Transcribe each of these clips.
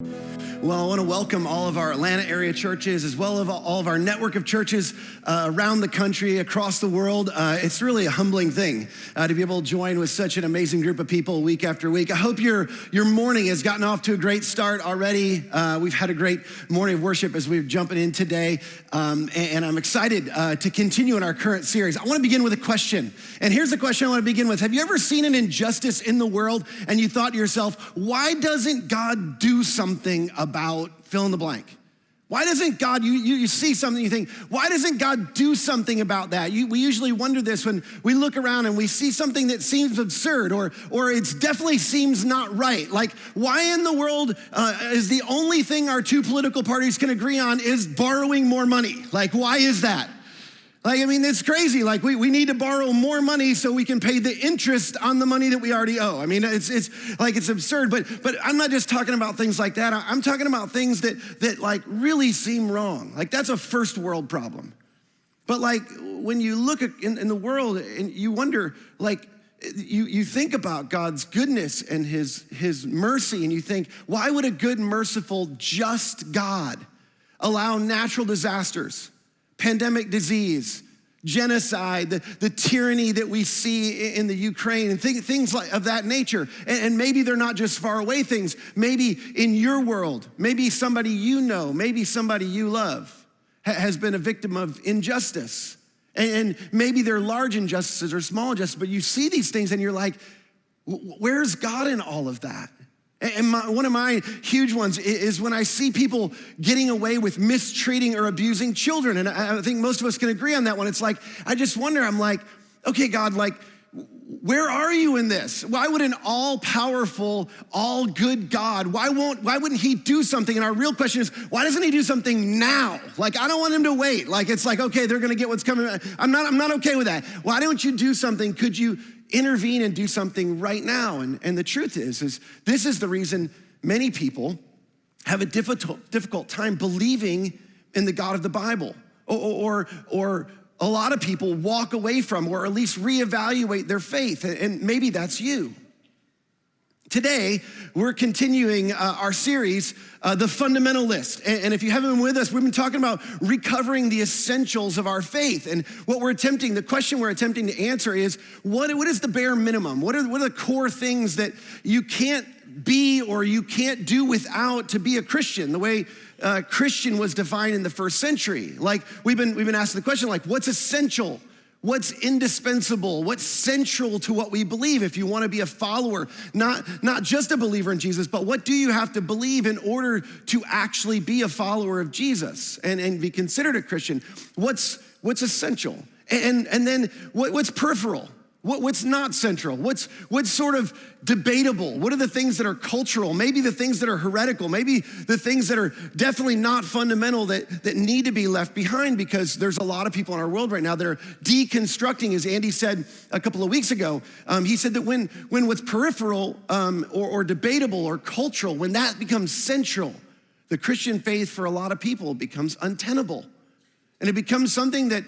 Well, I want to welcome all of our Atlanta area churches, as well as all of our network of churches around the country, across the world. It's really a humbling thing to be able to join with such an amazing group of people week after week. I hope your morning has gotten off to a great start already. We've had a great morning of worship as we're jumping in today, and I'm excited to continue in our current series. I want to begin with a question, and here's the question I want to begin with. Have you ever seen an injustice in the world and you thought to yourself, why doesn't God do something about fill in the blank? Why doesn't God, you see something, you think, why doesn't God do something about that? We usually wonder this when we look around and we see something that seems absurd or it definitely seems not right. Like, why in the world is the only thing our two political parties can agree on is borrowing more money? Like, why is that? Like, I mean, it's crazy. Like, we need to borrow more money so we can pay the interest on the money that we already owe. I mean, it's absurd, but I'm not just talking about things like that. I'm talking about things that like really seem wrong. Like, that's a first world problem. But like, when you look at in the world and you wonder, like, you think about God's goodness and his mercy, and you think, why would a good, merciful, just God allow natural disasters, pandemic disease, genocide, the tyranny that we see in the Ukraine, and things like of that nature. And maybe they're not just far away things. Maybe in your world, maybe somebody you know, maybe somebody you love has been a victim of injustice. And maybe they're large injustices or small injustices, but you see these things and you're like, where's God in all of that? And one of my huge ones is when I see people getting away with mistreating or abusing children. And I think most of us can agree on that one. It's like, I just wonder, I'm like, okay, God, like, where are you in this? Why would an all-powerful, all-good God, why wouldn't he do something? And our real question is, why doesn't he do something now? Like, I don't want him to wait. Like, it's like, okay, they're gonna get what's coming. I'm not okay with that. Why don't you do something? Could you intervene and do something right now? And the truth is this is the reason many people have a difficult time believing in the God of the Bible, or a lot of people walk away from, or at least reevaluate their faith, and maybe that's you. Today, we're continuing our series, The Fundamental List. And if you haven't been with us, we've been talking about recovering the essentials of our faith. And the question we're attempting to answer is, what is the bare minimum? What are the core things that you can't be or you can't do without to be a Christian, the way Christian was defined in the first century? Like, we've been asking the question, like, what's essential? What's indispensable? What's central to what we believe if you want to be a follower, not just a believer in Jesus, but what do you have to believe in order to actually be a follower of Jesus and be considered a Christian? What's essential? And then what's peripheral? What's not central? What's sort of debatable? What are the things that are cultural? Maybe the things that are heretical? Maybe the things that are definitely not fundamental that need to be left behind, because there's a lot of people in our world right now that are deconstructing, as Andy said a couple of weeks ago. He said that when what's peripheral or debatable or cultural, when that becomes central, the Christian faith for a lot of people becomes untenable. And it becomes something that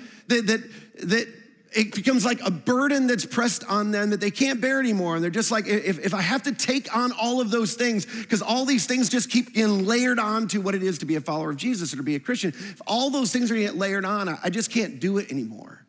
it becomes like a burden that's pressed on them that they can't bear anymore. And they're just like, if I have to take on all of those things, because all these things just keep getting layered on to what it is to be a follower of Jesus or to be a Christian, if all those things are gonna get layered on, I just can't do it anymore.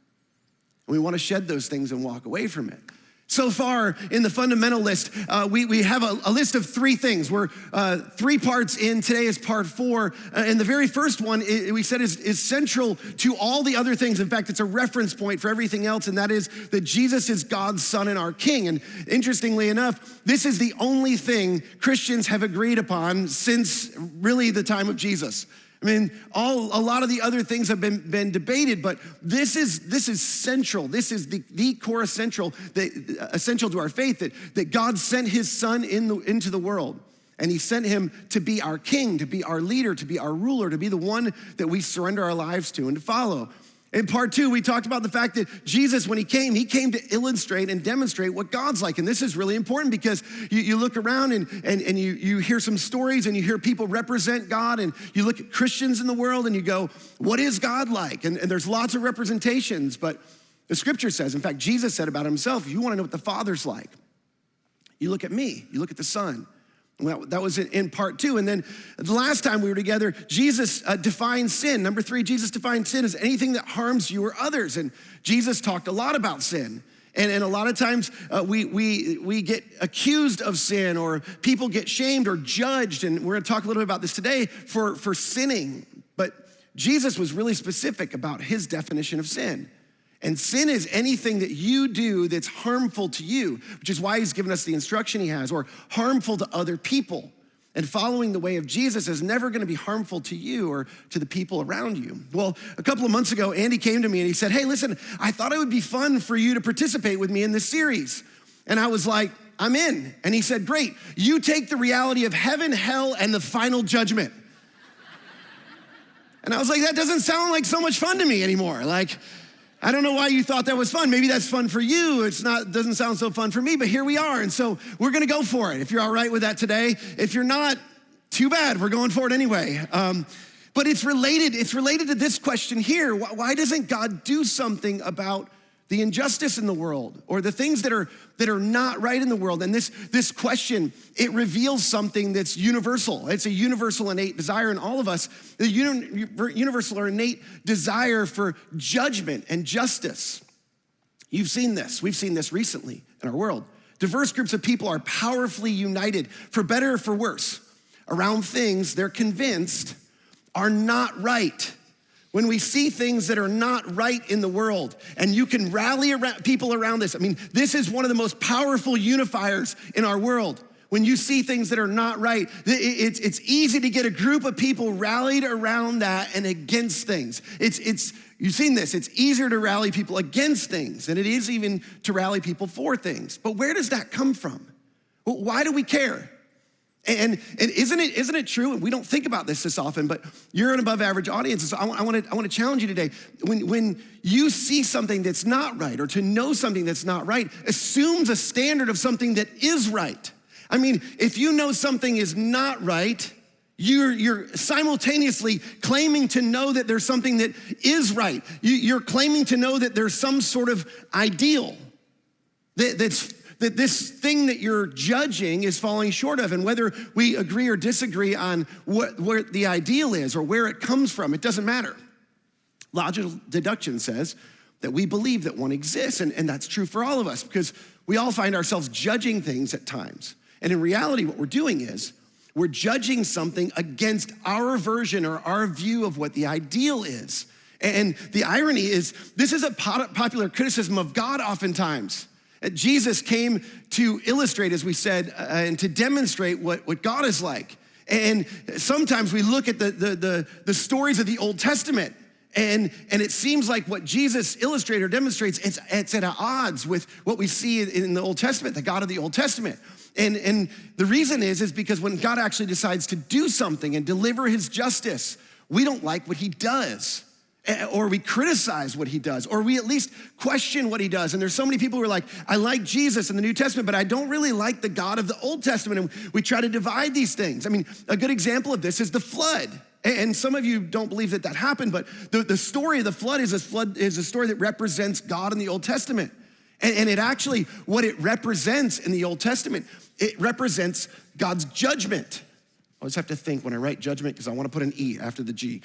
And we wanna shed those things and walk away from it. So far in the fundamental list, we have a list of 3 things. We're 3 parts in. Today is part 4. And the very first one, we said, is central to all the other things. In fact, it's a reference point for everything else, and that is that Jesus is God's Son and our King. And interestingly enough, this is the only thing Christians have agreed upon since really the time of Jesus. I mean, a lot of the other things have been debated, but this is central. This is the core essential to our faith, that God sent his Son into the world. And he sent him to be our king, to be our leader, to be our ruler, to be the one that we surrender our lives to and to follow. In part 2, we talked about the fact that Jesus, when he came to illustrate and demonstrate what God's like. And this is really important because you look around and you hear some stories and you hear people represent God, and you look at Christians in the world and you go, what is God like? And there's lots of representations, but the scripture says, in fact, Jesus said about himself, if you want to know what the Father's like, you look at me, you look at the Son. Well, that was in part 2. And then the last time we were together, Jesus defined sin. Number 3, Jesus defined sin as anything that harms you or others. And Jesus talked a lot about sin. And a lot of times we get accused of sin, or people get shamed or judged. And we're gonna talk a little bit about this today for sinning. But Jesus was really specific about his definition of sin. And sin is anything that you do that's harmful to you, which is why he's given us the instruction he has, or harmful to other people. And following the way of Jesus is never gonna be harmful to you or to the people around you. Well, a couple of months ago, Andy came to me and he said, hey, listen, I thought it would be fun for you to participate with me in this series. And I was like, I'm in. And he said, great, you take the reality of heaven, hell, and the final judgment. And I was like, that doesn't sound like so much fun to me anymore. Like, I don't know why you thought that was fun. Maybe that's fun for you. Doesn't sound so fun for me, but here we are. And so we're gonna go for it. If you're all right with that today. If you're not, too bad, we're going for it anyway. But it's related to this question here. Why doesn't God do something about the injustice in the world, or the things that are not right in the world? And this question, it reveals something that's universal. It's a universal innate desire in all of us, the universal or innate desire for judgment and justice. You've seen this. We've seen this recently in our world. Diverse groups of people are powerfully united, for better or for worse, around things they're convinced are not right. When we see things that are not right in the world, and you can rally people around this. I mean, this is one of the most powerful unifiers in our world. When you see things that are not right, it's easy to get a group of people rallied around that and against things. You've seen this. It's easier to rally people against things than it is even to rally people for things. But where does that come from? Well, why do we care? And isn't it true? And we don't think about this often, but you're an above average audience. So I want to challenge you today. When you see something that's not right, or to know something that's not right, assumes a standard of something that is right. I mean, if you know something is not right, you're simultaneously claiming to know that there's something that is right. You're claiming to know that there's some sort of ideal that this thing that you're judging is falling short of. And whether we agree or disagree on where the ideal is or where it comes from, it doesn't matter. Logical deduction says that we believe that one exists, and that's true for all of us, because we all find ourselves judging things at times. And in reality, what we're doing is we're judging something against our version or our view of what the ideal is. And the irony is, this is a popular criticism of God oftentimes. Jesus came to illustrate, as we said, and to demonstrate what God is like. And sometimes we look at the stories of the Old Testament, and it seems like what Jesus illustrates or demonstrates, it's at odds with what we see in the Old Testament, the God of the Old Testament. And the reason is because when God actually decides to do something and deliver his justice, we don't like what he does. Or we criticize what he does, or we at least question what he does. And there's so many people who are like, I like Jesus in the New Testament, but I don't really like the God of the Old Testament. And we try to divide these things. I mean, a good example of this is the flood. And some of you don't believe that happened, but the story of the flood is a story that represents God in the Old Testament. And it actually, what it represents in the Old Testament, it represents God's judgment. I always have to think when I write judgment, because I want to put an E after the G.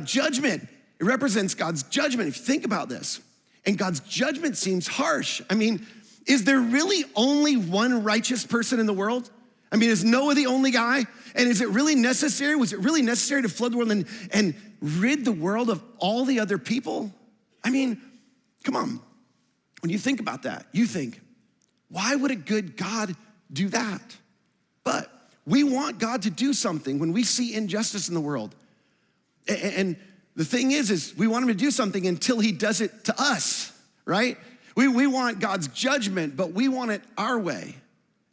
Judgment. It represents God's judgment, if you think about this. And God's judgment seems harsh. I mean, is there really only one righteous person in the world? I mean, is Noah the only guy? And is it really necessary? Was it really necessary to flood the world and rid the world of all the other people? I mean, come on. When you think about that, you think, why would a good God do that? But we want God to do something when we see injustice in the world. And the thing is we want him to do something until he does it to us, right? We want God's judgment, but we want it our way.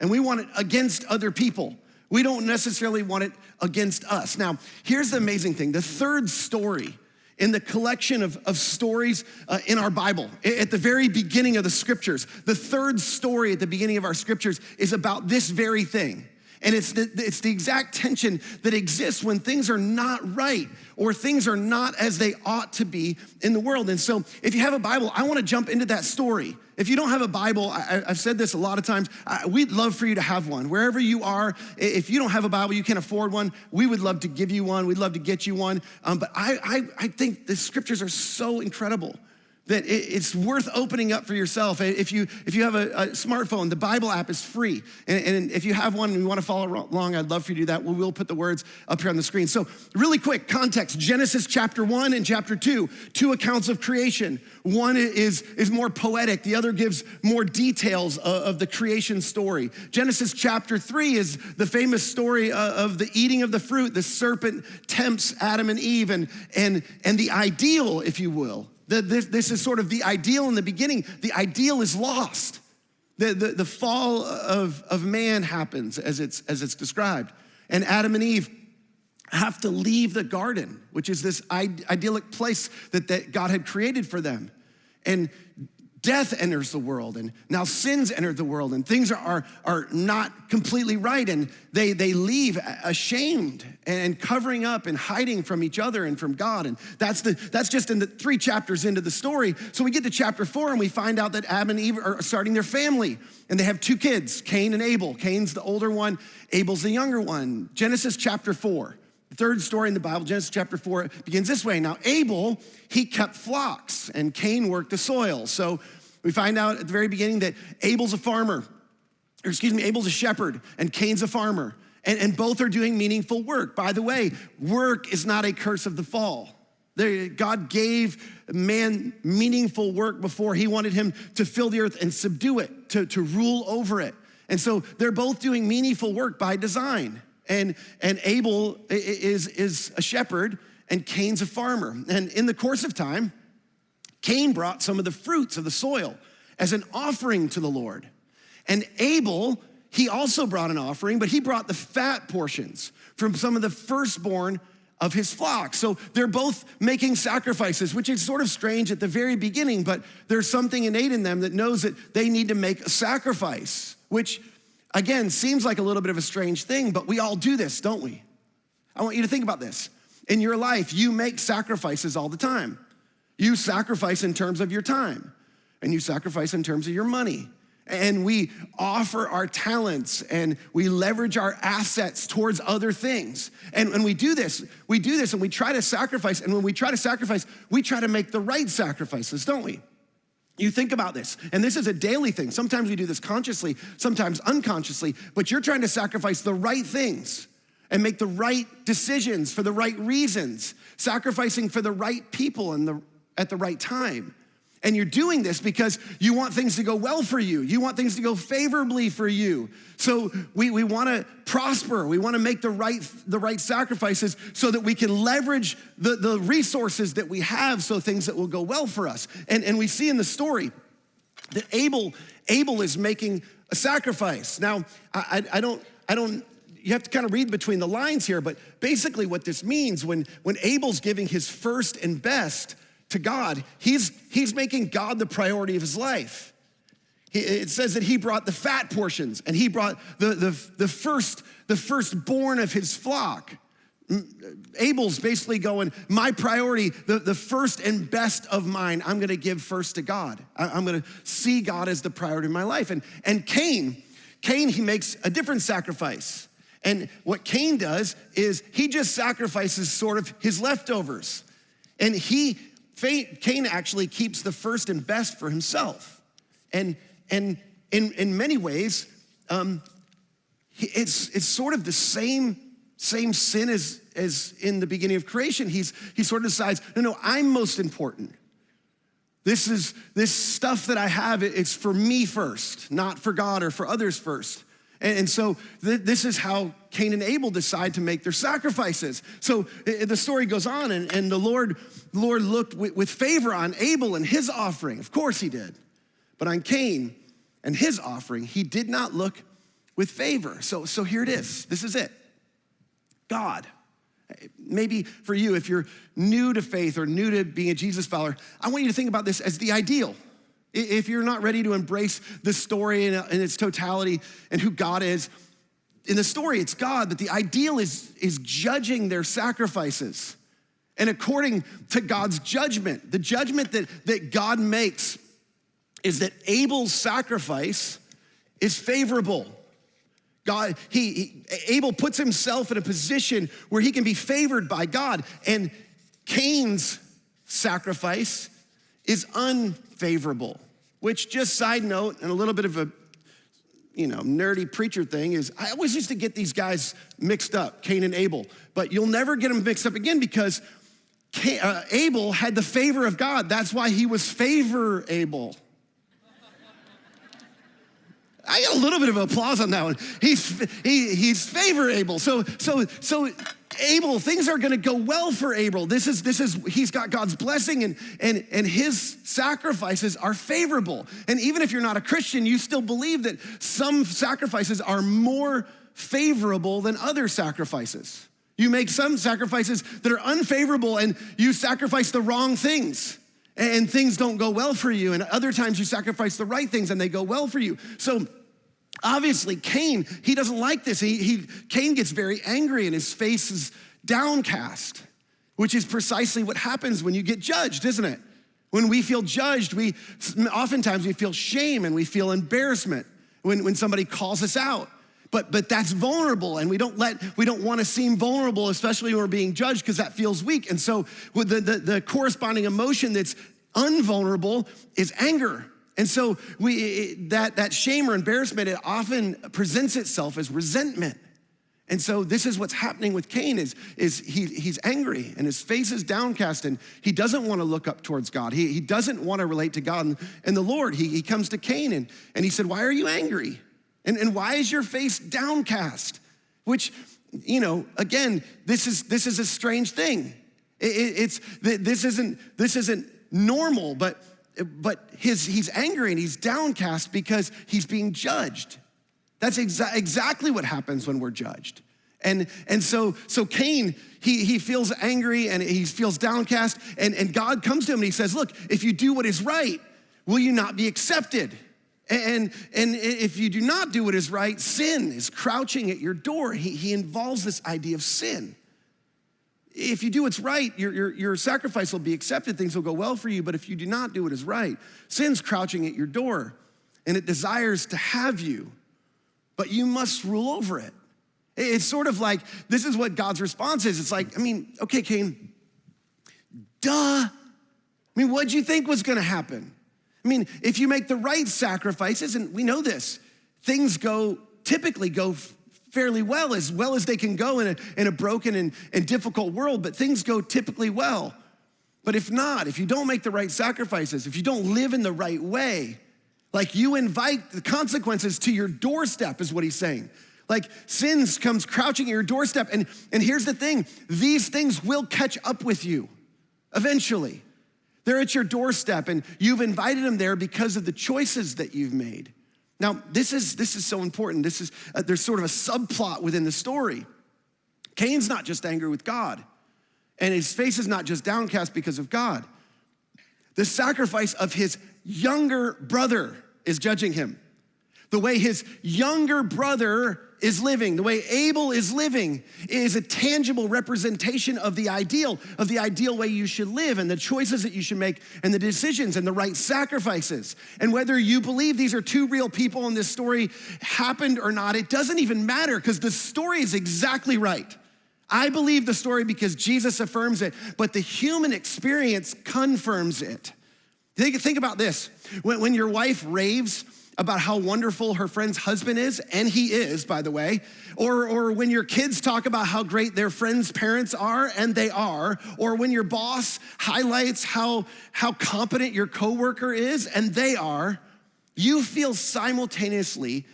And we want it against other people. We don't necessarily want it against us. Now, here's the amazing thing. The third story in the collection of stories in our Bible, at the very beginning of the scriptures, the third story at the beginning of our scriptures is about this very thing. And it's the exact tension that exists when things are not right or things are not as they ought to be in the world. And so if you have a Bible, I want to jump into that story. If you don't have a Bible, I've said this a lot of times, we'd love for you to have one. Wherever you are, if you don't have a Bible, you can't afford one, we would love to give you one. We'd love to get you one. But I think the scriptures are so incredible that it's worth opening up for yourself. If you have a smartphone, the Bible app is free. And if you have one and you want to follow along, I'd love for you to do that. We will put the words up here on the screen. So really quick, context, Genesis chapter 1 and chapter 2, two accounts of creation. One is more poetic. The other gives more details of the creation story. Genesis chapter 3 is the famous story of the eating of the fruit. The serpent tempts Adam and Eve and the ideal, if you will. This is sort of the ideal in the beginning. The ideal is lost. The fall of man happens as it's described. And Adam and Eve have to leave the garden, which is this idyllic place that God had created for them. And death enters the world, and now sin's entered the world, and things are not completely right, and they leave ashamed and covering up and hiding from each other and from God. And that's just in the 3 chapters into the story. So we get to chapter 4 and we find out that Adam and Eve are starting their family, and they have 2 kids, Cain and Abel. Cain's the older one, Abel's the younger one. Genesis chapter 4. The third story in the Bible, Genesis chapter 4, begins this way. Now, Abel, he kept flocks, and Cain worked the soil. So we find out at the very beginning that Abel's a shepherd, and Cain's a farmer. And both are doing meaningful work. By the way, work is not a curse of the fall. God gave man meaningful work before. He wanted him to fill the earth and subdue it, to rule over it. And so they're both doing meaningful work by design. And Abel is a shepherd, and Cain's a farmer. And in the course of time, Cain brought some of the fruits of the soil as an offering to the Lord. And Abel, he also brought an offering, but he brought the fat portions from some of the firstborn of his flock. So they're both making sacrifices, which is sort of strange at the very beginning, but there's something innate in them that knows that they need to make a sacrifice, which again, seems like a little bit of a strange thing, but we all do this, don't we? I want you to think about this. In your life, you make sacrifices all the time. You sacrifice in terms of your time, and you sacrifice in terms of your money. And we offer our talents, and we leverage our assets towards other things. And we do this, and we try to sacrifice, and when we try to sacrifice, we try to make the right sacrifices, don't we? You think about this, and this is a daily thing. Sometimes we do this consciously, sometimes unconsciously, but you're trying to sacrifice the right things and make the right decisions for the right reasons, sacrificing for the right people at the right time. And you're doing this because you want things to go well for you. You want things to go favorably for you. So we want to prosper. We want to make the right sacrifices so that we can leverage the resources that we have, so things that will go well for us. And we see in the story that Abel is making a sacrifice. Now, I don't. You have to kind of read between the lines here, but basically what this means when Abel's giving his first and best to God, he's making God the priority of his life. It says that he brought the fat portions, and he brought the firstborn of his flock. Abel's basically going, my priority, the first and best of mine, I'm gonna give first to God. I'm gonna see God as the priority of my life. And Cain, he makes a different sacrifice. And what Cain does is he just sacrifices sort of his leftovers. And Cain actually keeps the first and best for himself. And in many ways, it's sort of the same sin as in the beginning of creation. He sort of decides, no, I'm most important. This stuff that I have, it's for me first, not for God or for others first. And so this is how Cain and Abel decide to make their sacrifices. So the story goes on, and the Lord looked with favor on Abel and his offering. Of course he did. But on Cain and his offering, he did not look with favor. So here it is. This is it. God. Maybe for you, if you're new to faith or new to being a Jesus follower, I want you to think about this as the ideal. If you're not ready to embrace this story in its totality and who God is, in the story, it's God, but the ideal is judging their sacrifices. And according to God's judgment, the judgment that God makes is that Abel's sacrifice is favorable. Abel puts himself in a position where he can be favored by God, and Cain's sacrifice is unfavorable, which, just side note, and a little bit of a nerdy preacher thing, is I always used to get these guys mixed up, Cain and Abel, but you'll never get them mixed up again because Abel had the favor of God. That's why he was favorable. I got a little bit of applause on that one. He's favorable. So Abel, things are going to go well for Abel. He's got God's blessing, and his sacrifices are favorable. And even if you're not a Christian, you still believe that some sacrifices are more favorable than other sacrifices. You make some sacrifices that are unfavorable, and you sacrifice the wrong things, and things don't go well for you. And other times you sacrifice the right things and they go well for you. So obviously Cain, he doesn't like this. Cain gets very angry and his face is downcast, which is precisely what happens when you get judged, isn't it? When we feel judged, oftentimes we feel shame and we feel embarrassment when somebody calls us out. But that's vulnerable, and we don't want to seem vulnerable, especially when we're being judged, because that feels weak. And so with the corresponding emotion that's unvulnerable is anger. And so that shame or embarrassment, it often presents itself as resentment. And so this is what's happening with Cain is he's angry and his face is downcast and he doesn't want to look up towards God. He doesn't want to relate to God and the Lord. He comes to Cain and he said, "Why are you angry? And why is your face downcast?" Which, again, this is a strange thing. This isn't normal, but he's angry and he's downcast because he's being judged. That's exactly what happens when we're judged. And so Cain, he feels angry and he feels downcast, and God comes to him and he says, "Look, if you do what is right, will you not be accepted? And if you do not do what is right, sin is crouching at your door." He involves this idea of sin. If you do what's right, your sacrifice will be accepted, things will go well for you. But if you do not do what is right, sin's crouching at your door, and it desires to have you, but you must rule over it. It's sort of like, this is what God's response is. It's like, okay, Cain, duh. What'd you think was gonna happen? If you make the right sacrifices, and we know this, things typically go fairly well as they can go in a broken and difficult world, but things go typically well. But if not, if you don't make the right sacrifices, if you don't live in the right way, like you invite the consequences to your doorstep is what he's saying. Like sin comes crouching at your doorstep, and here's the thing, these things will catch up with you eventually. They're at your doorstep, and you've invited them there because of the choices that you've made. Now, this is so important. There's sort of a subplot within the story. Cain's not just angry with God, and his face is not just downcast because of God. The sacrifice of his younger brother is judging him. The way his younger brother is living, the way Abel is living, is a tangible representation of the ideal way you should live, and the choices that you should make, and the decisions and the right sacrifices. And whether you believe these are two real people and this story happened or not, it doesn't even matter, because the story is exactly right. I believe the story because Jesus affirms it, but the human experience confirms it. Think about this. When your wife raves about how wonderful her friend's husband is, and he is, by the way, or when your kids talk about how great their friends' parents are, and they are, or when your boss highlights how competent your coworker is, and they are, you feel simultaneously,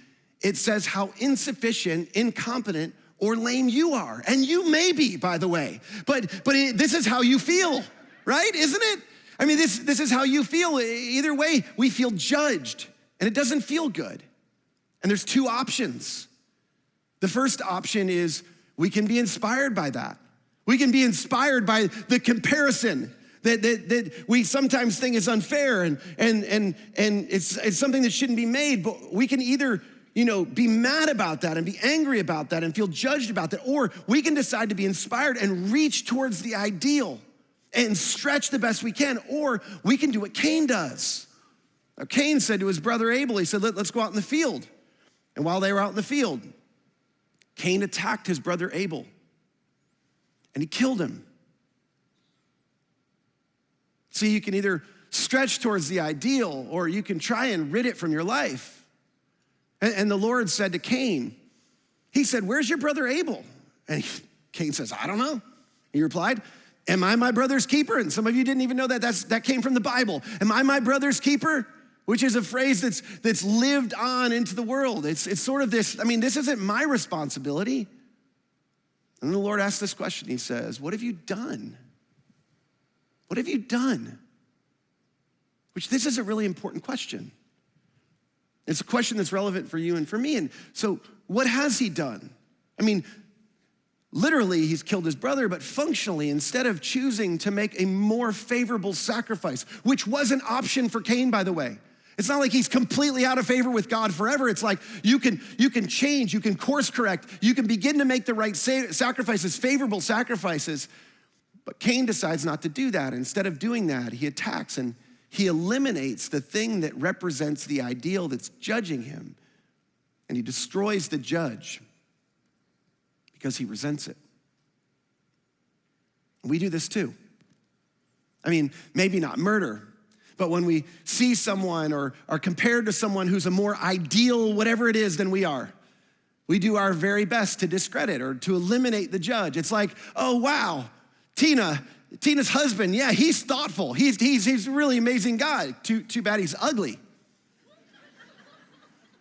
it says how insufficient, incompetent, or lame you are. And you may be, by the way, but this is how you feel, right? Isn't it? This is how you feel. Either way, we feel judged. And it doesn't feel good. And there's two options. The first option is we can be inspired by that. We can be inspired by the comparison that we sometimes think is unfair and it's something that shouldn't be made. But we can either be mad about that and be angry about that and feel judged about that. Or we can decide to be inspired and reach towards the ideal and stretch the best we can. Or we can do what Cain does. Now, Cain said to his brother Abel, he said, let's go out in the field. And while they were out in the field, Cain attacked his brother Abel and he killed him. See, you can either stretch towards the ideal or you can try and rid it from your life. And the Lord said to Cain, he said, where's your brother Abel? And Cain says, I don't know. He replied, am I my brother's keeper? And some of you didn't even know that. That came from the Bible. Am I my brother's keeper? Which is a phrase that's lived on into the world. It's sort of this, this isn't my responsibility. And the Lord asked this question. He says, what have you done? What have you done? Which this is a really important question. It's a question that's relevant for you and for me. And so what has he done? Literally, he's killed his brother, but functionally, instead of choosing to make a more favorable sacrifice, which was an option for Cain, by the way. It's not like he's completely out of favor with God forever. It's like you can change, you can course correct, you can begin to make the right sacrifices, favorable sacrifices. But Cain decides not to do that. Instead of doing that, he attacks and he eliminates the thing that represents the ideal that's judging him. And he destroys the judge because he resents it. We do this too. Maybe not murder, but when we see someone or are compared to someone who's a more ideal, whatever it is, than we are, we do our very best to discredit or to eliminate the judge. It's like, oh, wow, Tina's husband, yeah, he's thoughtful. He's a really amazing guy. Too bad he's ugly.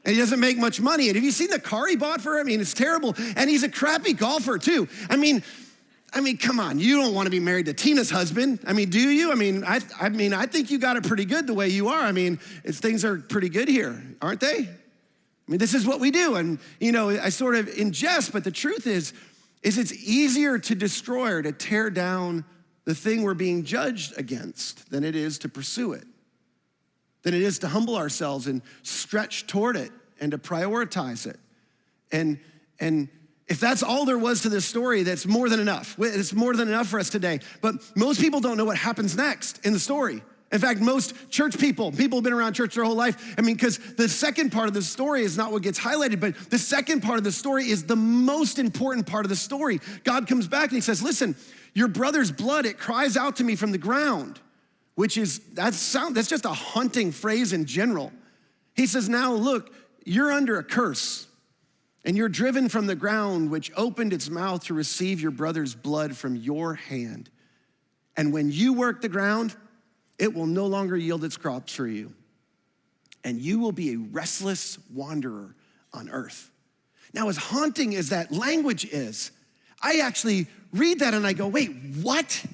And he doesn't make much money. And have you seen the car he bought for her? It's terrible. And he's a crappy golfer too. Come on, you don't want to be married to Tina's husband. Do you? I think you got it pretty good the way you are. Things are pretty good here, aren't they? This is what we do. And, I sort of ingest, but the truth is it's easier to destroy or to tear down the thing we're being judged against than it is to pursue it, than it is to humble ourselves and stretch toward it and to prioritize it. And if that's all there was to this story, that's more than enough. It's more than enough for us today. But most people don't know what happens next in the story. In fact, most church people who've been around church their whole life, because the second part of the story is not what gets highlighted, but the second part of the story is the most important part of the story. God comes back and he says, listen, your brother's blood, it cries out to me from the ground, that's just a haunting phrase in general. He says, now look, you're under a curse and you're driven from the ground, which opened its mouth to receive your brother's blood from your hand. And when you work the ground, it will no longer yield its crops for you. And you will be a restless wanderer on earth. Now, as haunting as that language is, I actually read that and I go, wait, what?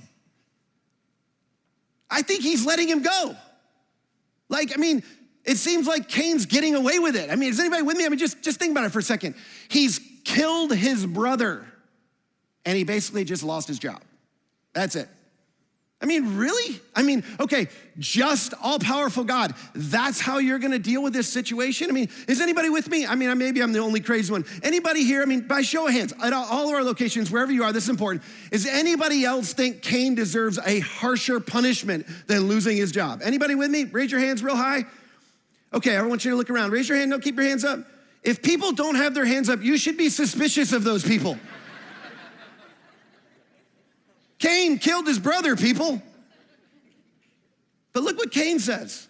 I think he's letting him go. It seems like Cain's getting away with it. Is anybody with me? Just think about it for a second. He's killed his brother and he basically just lost his job. That's it. Really? Okay, just all-powerful God. That's how you're gonna deal with this situation? Is anybody with me? Maybe I'm the only crazy one. Anybody here, by show of hands, at all of our locations, wherever you are, this is important. Does anybody else think Cain deserves a harsher punishment than losing his job? Anybody with me? Raise your hands real high. Okay, I want you to look around. Raise your hand, no, keep your hands up. If people don't have their hands up, you should be suspicious of those people. Cain killed his brother, people. But look what Cain says.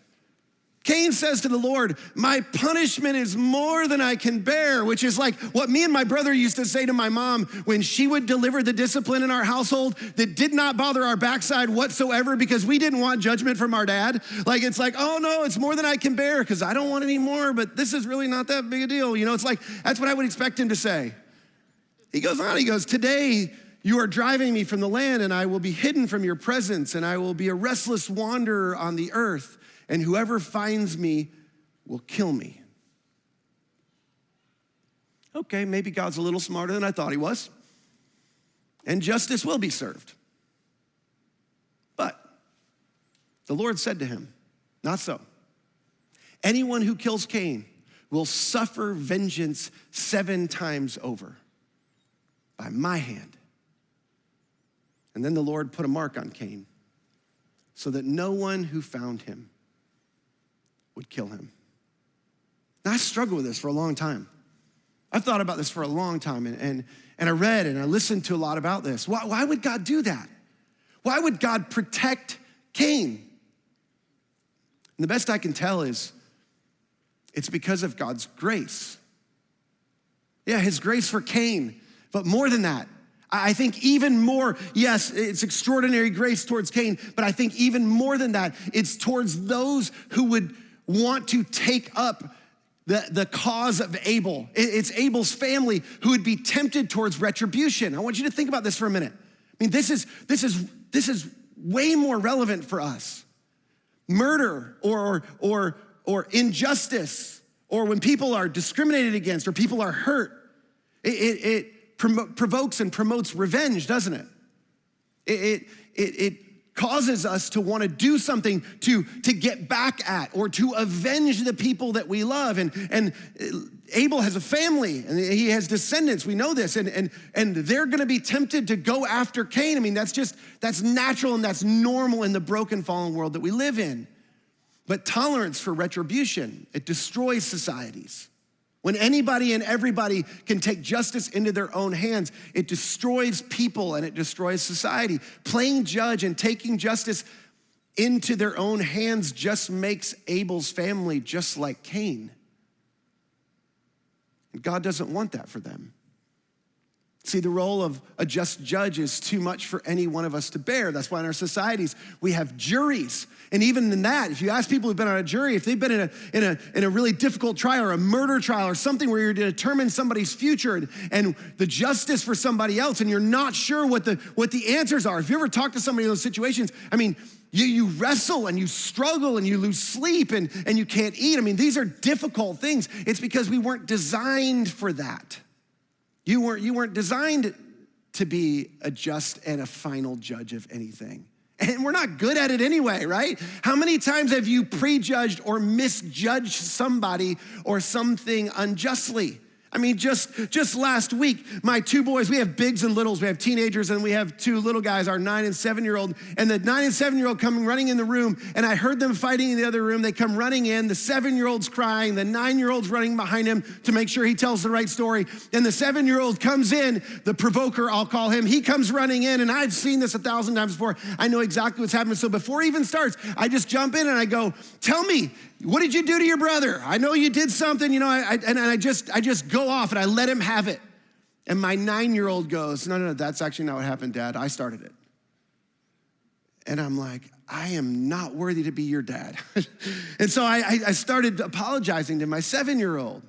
Cain says to the Lord, my punishment is more than I can bear, which is like what me and my brother used to say to my mom when she would deliver the discipline in our household that did not bother our backside whatsoever because we didn't want judgment from our dad. It's like, oh no, it's more than I can bear because I don't want any more, but this is really not that big a deal. It's like, that's what I would expect him to say. He goes on, today you are driving me from the land and I will be hidden from your presence and I will be a restless wanderer on the earth. And whoever finds me will kill me. Okay, maybe God's a little smarter than I thought he was. And justice will be served. But the Lord said to him, not so. Anyone who kills Cain, will suffer vengeance 7 times over by my hand. And then the Lord put a mark on Cain so that no one who found him would kill him. Now, I struggled with this for a long time. I've thought about this for a long time, and I read and I listened to a lot about this. Why would God do that? Why would God protect Cain? And the best I can tell is it's because of God's grace. Yeah, his grace for Cain, but more than that, I think even more, yes, it's extraordinary grace towards Cain, but I think even more than that, it's towards those who would want to take up the cause of Abel. It's Abel's family who would be tempted towards retribution. I want you to think about this for a minute. I mean, this is way more relevant for us. Murder or injustice, or when people are discriminated against or people are hurt, it provokes and promotes revenge, doesn't it? It causes us to want to do something to get back at or to avenge the people that we love. And Abel has a family and he has descendants. We know this, and they're going to be tempted to go after Cain. I mean, that's natural and that's normal in the broken, fallen world that we live in. But tolerance for retribution, it destroys societies. When anybody and everybody can take justice into their own hands, it destroys people and it destroys society. Playing judge and taking justice into their own hands just makes Abel's family just like Cain. And God doesn't want that for them. See, the role of a just judge is too much for any one of us to bear. That's why in our societies, we have juries. And even in that, if you ask people who've been on a jury, if they've been in a really difficult trial or a murder trial or something where you're to determine somebody's future and the justice for somebody else, and you're not sure what the answers are. If you ever talk to somebody in those situations, I mean, you wrestle and you struggle and you lose sleep and you can't eat. I mean, these are difficult things. It's because we weren't designed for that. You weren't designed to be a just and a final judge of anything. And we're not good at it anyway, right? How many times have you prejudged or misjudged somebody or something unjustly? I mean, just last week, my 2 boys, we have bigs and littles. We have teenagers and we have 2 little guys, our 9 and 7-year-old. And the 9 and 7-year-old come running in the room, and I heard them fighting in the other room. They come running in. The 7-year-old's crying. The 9-year-old's running behind him to make sure he tells the right story. And the 7-year-old comes in, the provoker, I'll call him. He comes running in, and I've seen this 1,000 times before. I know exactly what's happening. So before he even starts, I just jump in and I go, tell me, what did you do to your brother? I know you did something, you know, I just go off and I let him have it. And my 9-year-old goes, no, that's actually not what happened, Dad. I started it. And I'm like, I am not worthy to be your dad. And so I started apologizing to my 7-year-old.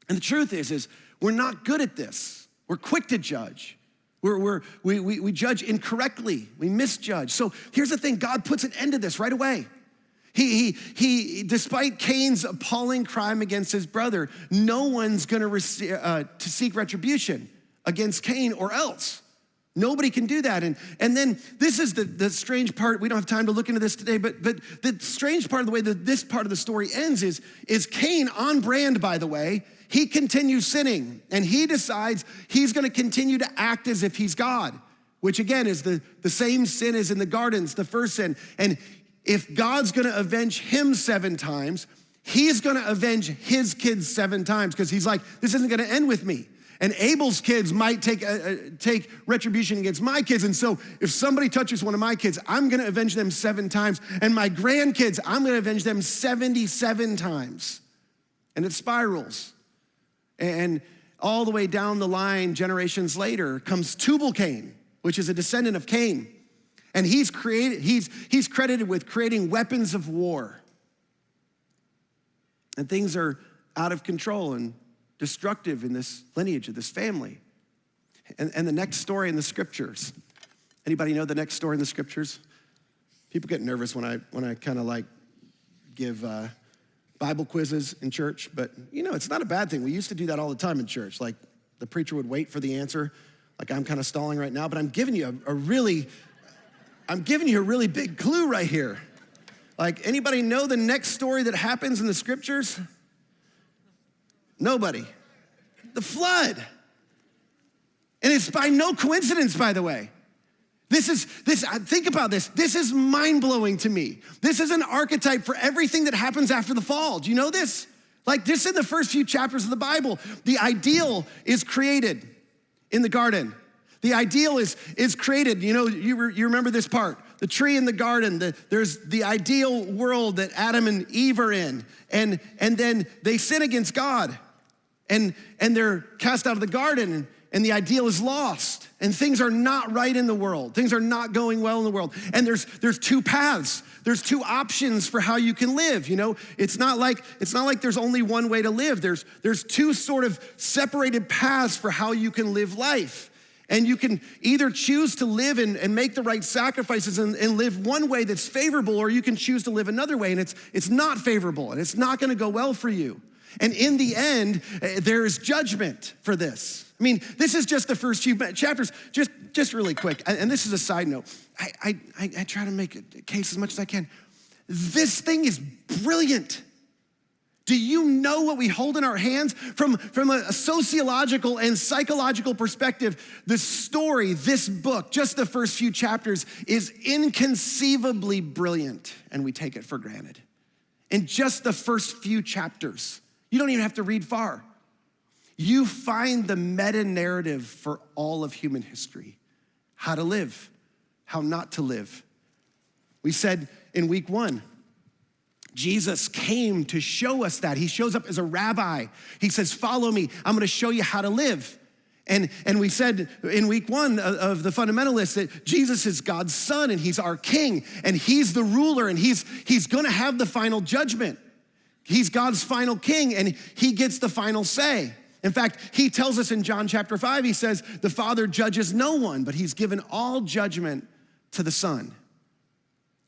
And the truth is we're not good at this. We're quick to judge. We judge incorrectly. We misjudge. So here's the thing, God puts an end to this right away. He despite Cain's appalling crime against his brother, no one's gonna to seek retribution against Cain or else. Nobody can do that. And then this is the strange part. We don't have time to look into this today, but the strange part of the way that this part of the story ends is Cain, on brand, by the way, he continues sinning and he decides he's gonna continue to act as if he's God, which again is the same sin as in the gardens, the first sin. And if God's gonna avenge him 7 times, he's gonna avenge his kids 7 times because he's like, this isn't gonna end with me. And Abel's kids might take retribution against my kids. And so if somebody touches one of my kids, I'm gonna avenge them 7 times. And my grandkids, I'm gonna avenge them 77 times. And it spirals. And all the way down the line, generations later, comes Tubal-Cain, which is a descendant of Cain. And he's credited with creating weapons of war. And things are out of control and destructive in this lineage of this family. And the next story in the scriptures. Anybody know the next story in the scriptures? People get nervous when I kind of like give Bible quizzes in church, but you know, it's not a bad thing. We used to do that all the time in church. Like the preacher would wait for the answer. Like I'm kind of stalling right now, but I'm giving you a really big clue right here. Like, anybody know the next story that happens in the scriptures? Nobody. The flood. And it's by no coincidence, by the way. Think about this. This is mind-blowing to me. This is an archetype for everything that happens after the fall. Do you know this? Like this in the first few chapters of the Bible, the ideal is created in the garden. The ideal is created. You know, you remember this part. The tree in the garden, there's the ideal world that Adam and Eve are in. And then they sin against God. And they're cast out of the garden, and the ideal is lost. And things are not right in the world. Things are not going well in the world. And there's two paths. There's two options for how you can live. You know, it's not like there's only one way to live. There's two sort of separated paths for how you can live life. And you can either choose to live and make the right sacrifices and live one way that's favorable, or you can choose to live another way, and it's not favorable, and it's not gonna go well for you. And in the end, there is judgment for this. I mean, this is just the first few chapters, just really quick. And this is a side note. I try to make a case as much as I can. This thing is brilliant. Do you know what we hold in our hands? From a sociological and psychological perspective, the story, this book, just the first few chapters, is inconceivably brilliant, and we take it for granted. In just the first few chapters, you don't even have to read far. You find the meta-narrative for all of human history. How to live, how not to live. We said in week 1, Jesus came to show us that. He shows up as a rabbi. He says, follow me. I'm gonna show you how to live. And we said in week 1 of the fundamentalists that Jesus is God's son and he's our king and he's the ruler and he's gonna have the final judgment. He's God's final king and he gets the final say. In fact, he tells us in John chapter 5, he says, the Father judges no one, but he's given all judgment to the Son.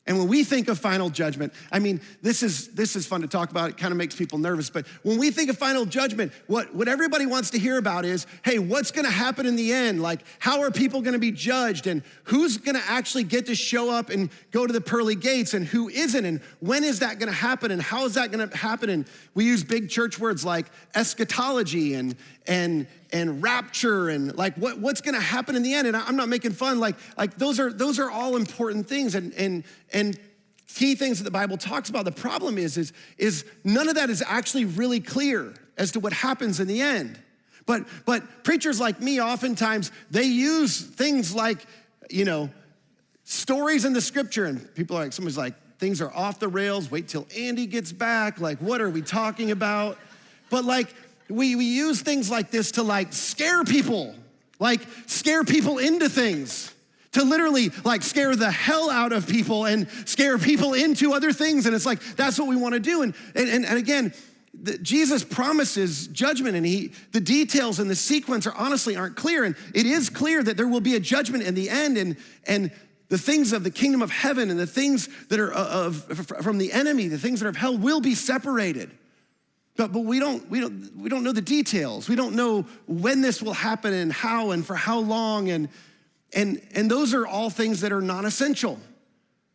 And when we think of final judgment, I mean, this is fun to talk about. It kind of makes people nervous. But when we think of final judgment, what everybody wants to hear about is, hey, what's going to happen in the end? Like, how are people going to be judged? And who's going to actually get to show up and go to the pearly gates? And who isn't? And when is that going to happen? And how is that going to happen? And we use big church words like eschatology and rapture and like what's going to happen in the end. And I'm not making fun. Like those are all important things and key things that the Bible talks about. The problem is none of that is actually really clear as to what happens in the end. But preachers like me, oftentimes they use things like, you know, stories in the scripture, and people are like, somebody's like, things are off the rails. Wait till Andy gets back. Like, what are we talking about? But like, we use things like this to like scare people into things, to literally like scare the hell out of people and scare people into other things. And it's like, that's what we want to do. And again, Jesus promises judgment, and the details and the sequence aren't clear. And it is clear that there will be a judgment in the end, and the things of the kingdom of heaven and the things that are from the enemy, the things that are of hell will be separated. But we don't know the details. We don't know when this will happen and how and for how long. And those are all things that are non-essential,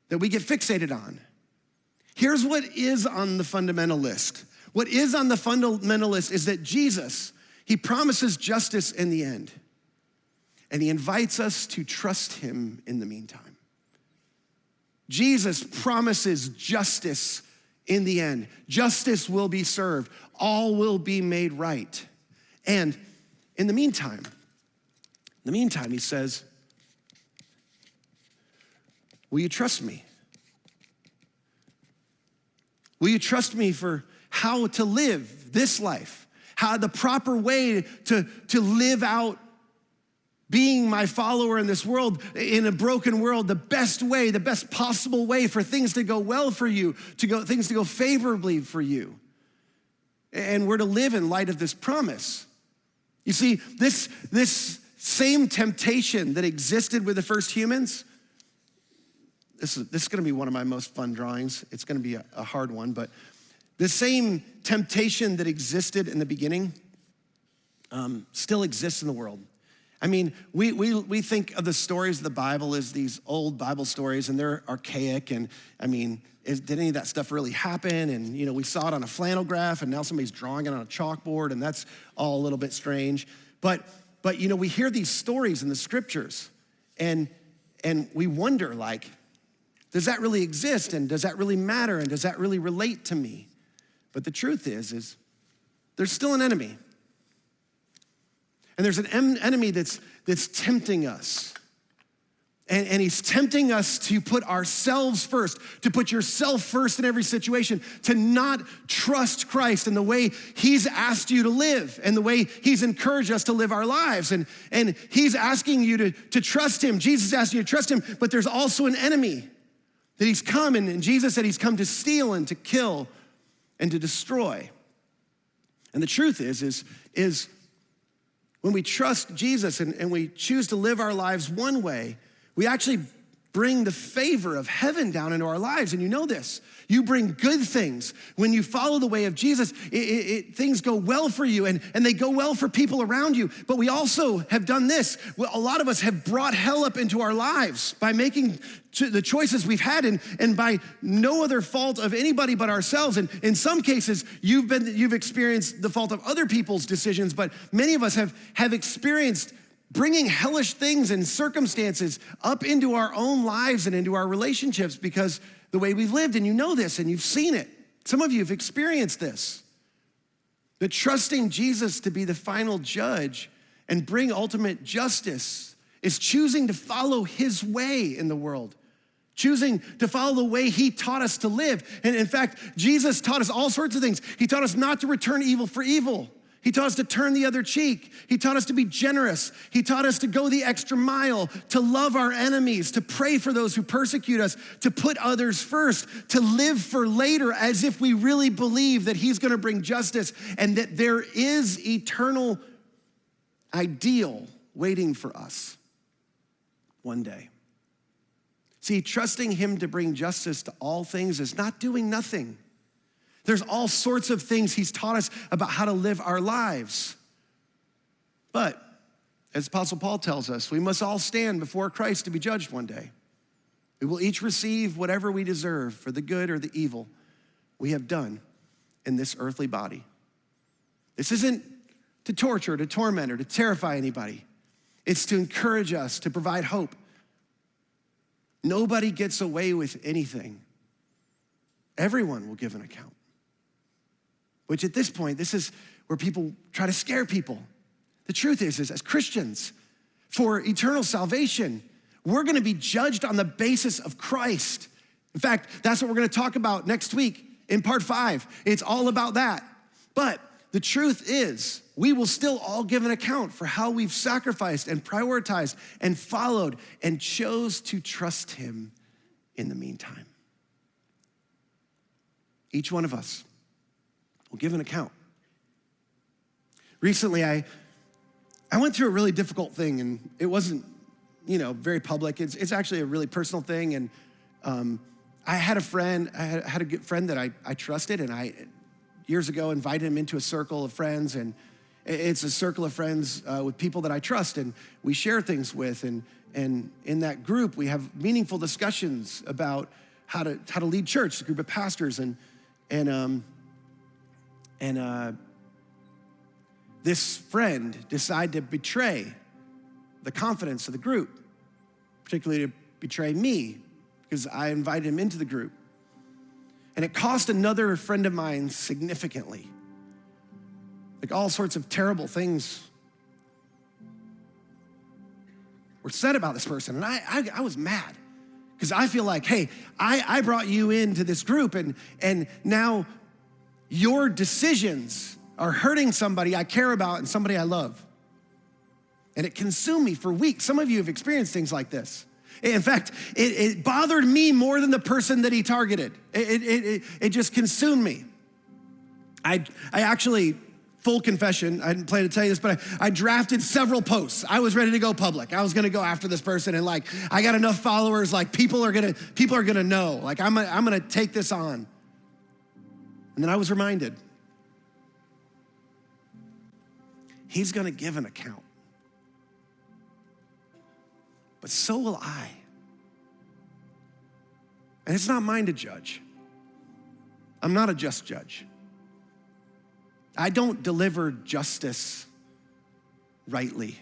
that we get fixated on. Here's what is on the fundamental list. What is on the fundamental list is that Jesus, he promises justice in the end. And he invites us to trust him in the meantime. Jesus promises justice in the end. Justice will be served. All will be made right. And in the meantime, he says, will you trust me? Will you trust me for how to live this life? How the proper way to live out being my follower in this world, in a broken world, the best way, the best possible way for things to go well for you, things to go favorably for you. And we're to live in light of this promise. You see, this same temptation that existed with the first humans, this is gonna be one of my most fun drawings. It's gonna be a hard one, but the same temptation that existed in the beginning still exists in the world. I mean, we think of the stories of the Bible as these old Bible stories, and they're archaic. And I mean, did any of that stuff really happen? And we saw it on a flannel graph, and now somebody's drawing it on a chalkboard, and that's all a little bit strange. But we hear these stories in the scriptures, and we wonder, like, does that really exist? And does that really matter? And does that really relate to me? But the truth is there's still an enemy. And there's an enemy that's tempting us. And he's tempting us to put ourselves first, to put yourself first in every situation, to not trust Christ in the way he's asked you to live and the way he's encouraged us to live our lives. And he's asking you to trust him. Jesus is asking you to trust him, but there's also an enemy that he's come, and Jesus said he's come to steal and to kill and to destroy. And the truth is when we trust Jesus and we choose to live our lives one way, we actually bring the favor of heaven down into our lives. And you know this. You bring good things. When you follow the way of Jesus, things go well for you, and they go well for people around you. But we also have done this. A lot of us have brought hell up into our lives by making the choices we've had, and by no other fault of anybody but ourselves. And in some cases, you've experienced the fault of other people's decisions, but many of us have experienced bringing hellish things and circumstances up into our own lives and into our relationships because the way we've lived, and you know this, and you've seen it. Some of you have experienced this. That trusting Jesus to be the final judge and bring ultimate justice is choosing to follow his way in the world, choosing to follow the way he taught us to live. And in fact, Jesus taught us all sorts of things. He taught us not to return evil for evil. He taught us to turn the other cheek. He taught us to be generous. He taught us to go the extra mile, to love our enemies, to pray for those who persecute us, to put others first, to live for later as if we really believe that he's gonna bring justice and that there is eternal ideal waiting for us one day. See, trusting him to bring justice to all things is not doing nothing. There's all sorts of things he's taught us about how to live our lives. But, as Apostle Paul tells us, we must all stand before Christ to be judged one day. We will each receive whatever we deserve for the good or the evil we have done in this earthly body. This isn't to torture, to torment, or to terrify anybody. It's to encourage us, to provide hope. Nobody gets away with anything. Everyone will give an account. Which at this point, this is where people try to scare people. The truth is as Christians, for eternal salvation, we're gonna be judged on the basis of Christ. In fact, that's what we're gonna talk about next week in part 5. It's all about that. But the truth is, we will still all give an account for how we've sacrificed and prioritized and followed and chose to trust him in the meantime. Each one of us will give an account. Recently, I went through a really difficult thing, and it wasn't, very public. It's actually a really personal thing, and I had a friend, I had a good friend that I trusted, and I, years ago, invited him into a circle of friends, and it's a circle of friends with people that I trust, and we share things with, and in that group, we have meaningful discussions about how to lead church, a group of pastors, and this friend decided to betray the confidence of the group, particularly to betray me because I invited him into the group. And it cost another friend of mine significantly. Like all sorts of terrible things were said about this person. And I was mad because I feel like, hey, I brought you into this group and now your decisions are hurting somebody I care about and somebody I love. And it consumed me for weeks. Some of you have experienced things like this. In fact, it bothered me more than the person that he targeted. It just consumed me. I actually, full confession, I didn't plan to tell you this, but I drafted several posts. I was ready to go public. I was gonna go after this person, and I got enough followers, people are gonna know. I'm gonna take this on. And then I was reminded, he's gonna give an account. but so will I. And it's not mine to judge. I'm not a just judge. I don't deliver justice rightly.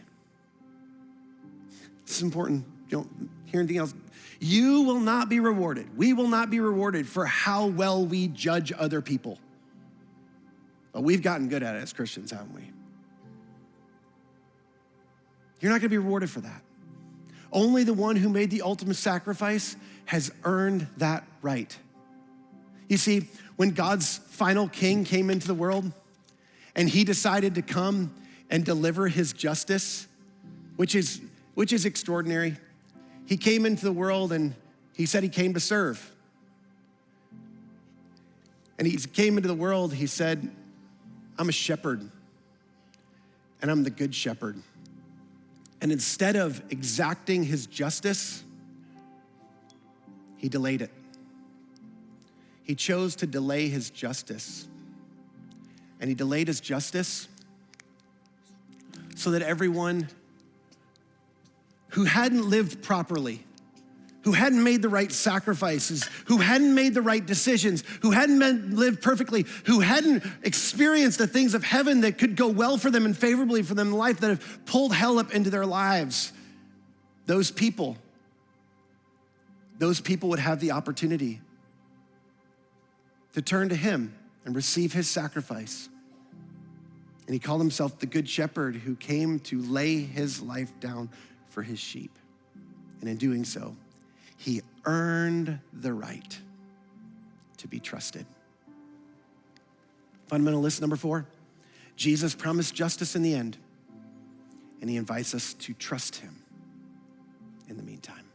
This is important. You don't hear anything else. You will not be rewarded. We will not be rewarded for how well we judge other people. But we've gotten good at it as Christians, haven't we? You're not gonna be rewarded for that. Only the one who made the ultimate sacrifice has earned that right. You see, when God's final king came into the world and he decided to come and deliver his justice, which is extraordinary. He came into the world and he said he came to serve. And he came into the world, he said, I'm a shepherd and I'm the good shepherd. And instead of exacting his justice, he delayed it. He chose to delay his justice. And he delayed his justice so that everyone who hadn't lived properly, who hadn't made the right sacrifices, who hadn't made the right decisions, who hadn't lived perfectly, who hadn't experienced the things of heaven that could go well for them and favorably for them in life, that have pulled hell up into their lives, those people would have the opportunity to turn to him and receive his sacrifice. And he called himself the Good Shepherd who came to lay his life down for his sheep. And in doing so, he earned the right to be trusted. Fundamental list number 4, Jesus promised justice in the end, and he invites us to trust him in the meantime.